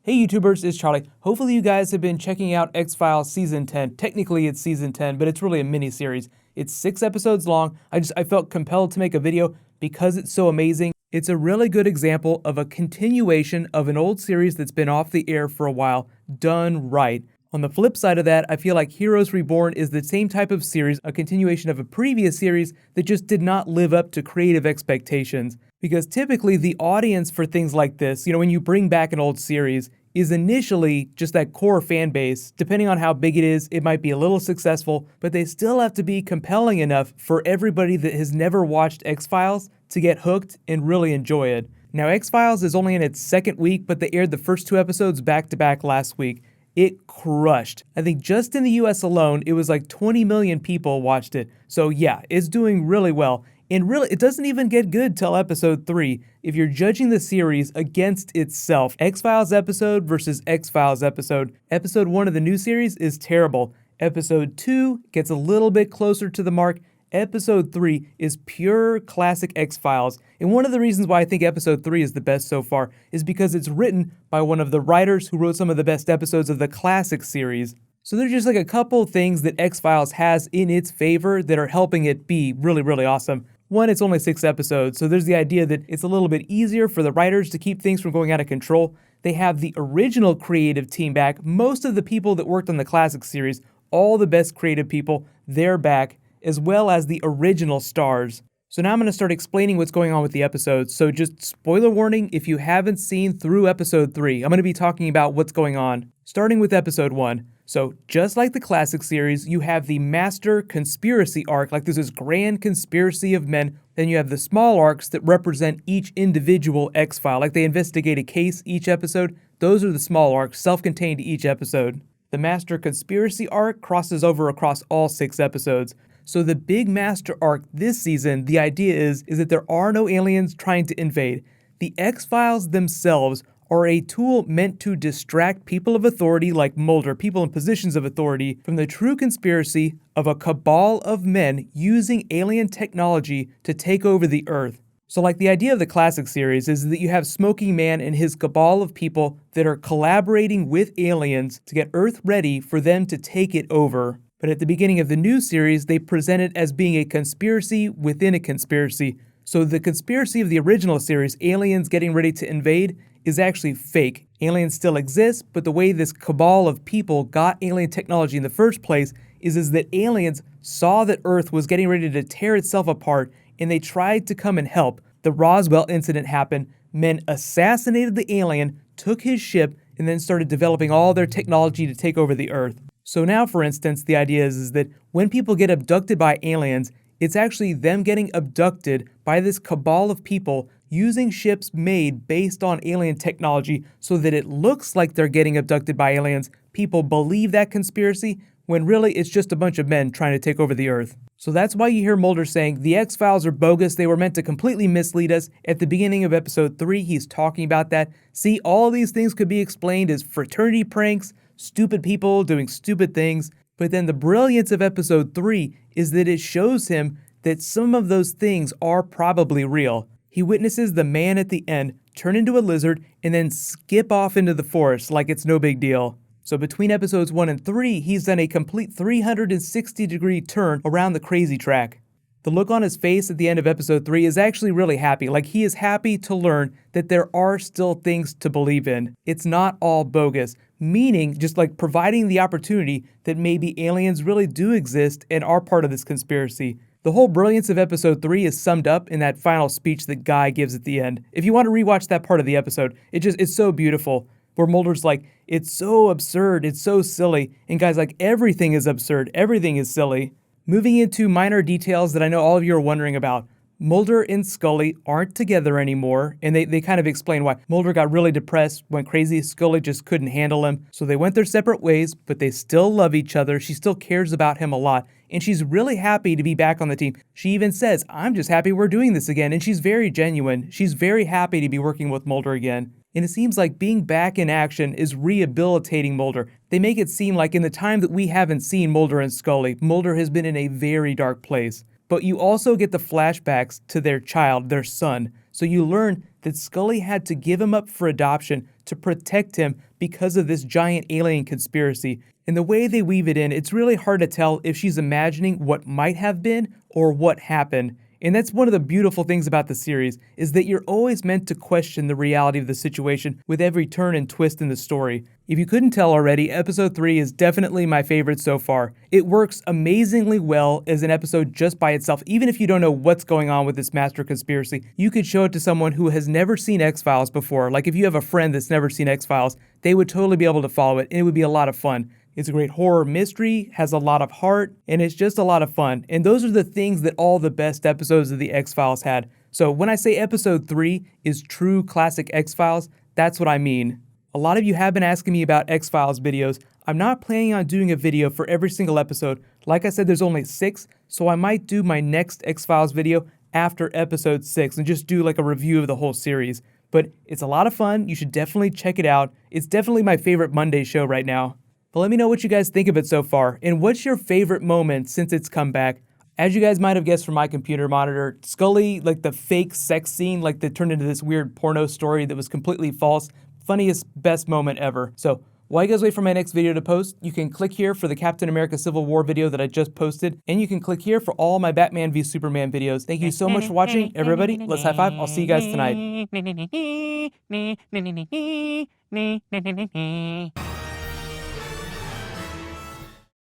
Hey YouTubers, it's Charlie. Hopefully you guys have been checking out X-Files Season 10. Technically it's Season 10, but it's really a mini-series. It's 6 episodes long. I felt compelled to make a video because it's so amazing. It's a really good example of a continuation of an old series that's been off the air for a while, done right. On the flip side of that, I feel like Heroes Reborn is the same type of series, a continuation of a previous series that just did not live up to creative expectations. Because typically the audience for things like this, when you bring back an old series, is initially just that core fan base. Depending on how big it is, it might be a little successful, but they still have to be compelling enough for everybody that has never watched X-Files to get hooked and really enjoy it. Now, X-Files is only in its second week, but they aired the first 2 episodes back-to-back last week. It crushed. I think just in the US alone, it was like 20 million people watched it. So yeah, it's doing really well. And really, it doesn't even get good till episode 3. If you're judging the series against itself, X-Files episode versus X-Files episode, episode 1 of the new series is terrible. Episode 2 gets a little bit closer to the mark. Episode 3 is pure classic X-Files. And one of the reasons why I think episode 3 is the best so far is because it's written by one of the writers who wrote some of the best episodes of the classic series. So there's just like a couple things that X-Files has in its favor that are helping it be really, really awesome. One, it's only 6 episodes, so there's the idea that it's a little bit easier for the writers to keep things from going out of control. They have the original creative team back. Most of the people that worked on the classic series, all the best creative people, they're back, as well as the original stars. So now I'm going to start explaining what's going on with the episodes. So just spoiler warning, if you haven't seen through episode 3, I'm going to be talking about what's going on. Starting with episode 1. So just like the classic series, you have the master conspiracy arc, like there's this grand conspiracy of men. Then you have the small arcs that represent each individual X-File, like they investigate a case each episode. Those are the small arcs, self-contained each episode. The master conspiracy arc crosses over across all 6 episodes. So the big master arc this season, the idea is that there are no aliens trying to invade. The X-Files themselves are a tool meant to distract people of authority like Mulder, people in positions of authority, from the true conspiracy of a cabal of men using alien technology to take over the Earth. So like the idea of the classic series is that you have Smoking Man and his cabal of people that are collaborating with aliens to get Earth ready for them to take it over. But at the beginning of the new series, they present it as being a conspiracy within a conspiracy. So the conspiracy of the original series, aliens getting ready to invade, is actually fake. Aliens still exist, but the way this cabal of people got alien technology in the first place is that aliens saw that Earth was getting ready to tear itself apart, and they tried to come and help. The Roswell incident happened. Men assassinated the alien, took his ship, and then started developing all their technology to take over the Earth. So now, for instance, the idea is that when people get abducted by aliens, it's actually them getting abducted by this cabal of people using ships made based on alien technology so that it looks like they're getting abducted by aliens. People believe that conspiracy when really it's just a bunch of men trying to take over the Earth. So that's why you hear Mulder saying, the X-Files are bogus, they were meant to completely mislead us. At the beginning of episode 3, he's talking about that. See, all these things could be explained as fraternity pranks, stupid people doing stupid things. But then the brilliance of episode 3 is that it shows him that some of those things are probably real. He witnesses the man at the end turn into a lizard and then skip off into the forest like it's no big deal. So between episodes 1 and 3, he's done a complete 360-degree turn around the crazy track. The look on his face at the end of episode 3 is actually really happy. Like he is happy to learn that there are still things to believe in. It's not all bogus. Meaning, just like providing the opportunity that maybe aliens really do exist and are part of this conspiracy. The whole brilliance of episode 3 is summed up in that final speech that Guy gives at the end. If you want to rewatch that part of the episode, it's so beautiful. Where Mulder's like, it's so absurd, it's so silly. And Guy's like, everything is absurd, everything is silly. Moving into minor details that I know all of you are wondering about. Mulder and Scully aren't together anymore, and they kind of explain why. Mulder got really depressed, went crazy, Scully just couldn't handle him. So they went their separate ways, but they still love each other. She still cares about him a lot, and she's really happy to be back on the team. She even says, I'm just happy we're doing this again, and she's very genuine. She's very happy to be working with Mulder again. And it seems like being back in action is rehabilitating Mulder. They make it seem like in the time that we haven't seen Mulder and Scully, Mulder has been in a very dark place. But you also get the flashbacks to their child, their son. So you learn that Scully had to give him up for adoption to protect him because of this giant alien conspiracy. And the way they weave it in, it's really hard to tell if she's imagining what might have been or what happened. And that's one of the beautiful things about the series, is that you're always meant to question the reality of the situation with every turn and twist in the story. If you couldn't tell already, episode 3 is definitely my favorite so far. It works amazingly well as an episode just by itself. Even if you don't know what's going on with this master conspiracy, you could show it to someone who has never seen X-Files before. Like if you have a friend that's never seen X-Files, they would totally be able to follow it, and it would be a lot of fun. It's a great horror mystery, has a lot of heart, and it's just a lot of fun. And those are the things that all the best episodes of the X-Files had. So when I say episode 3 is true classic X-Files, that's what I mean. A lot of you have been asking me about X-Files videos. I'm not planning on doing a video for every single episode. Like I said, there's only 6, so I might do my next X-Files video after episode 6 and just do like a review of the whole series. But it's a lot of fun. You should definitely check it out. It's definitely my favorite Monday show right now. But let me know what you guys think of it so far, and what's your favorite moment since its comeback. As you guys might have guessed from my computer monitor, Scully, like the fake sex scene, like that turned into this weird porno story that was completely false. Funniest, best moment ever. So while you guys wait for my next video to post, you can click here for the Captain America Civil War video that I just posted, and you can click here for all my Batman v Superman videos. Thank you so much for watching, everybody. Let's high five. I'll see you guys tonight.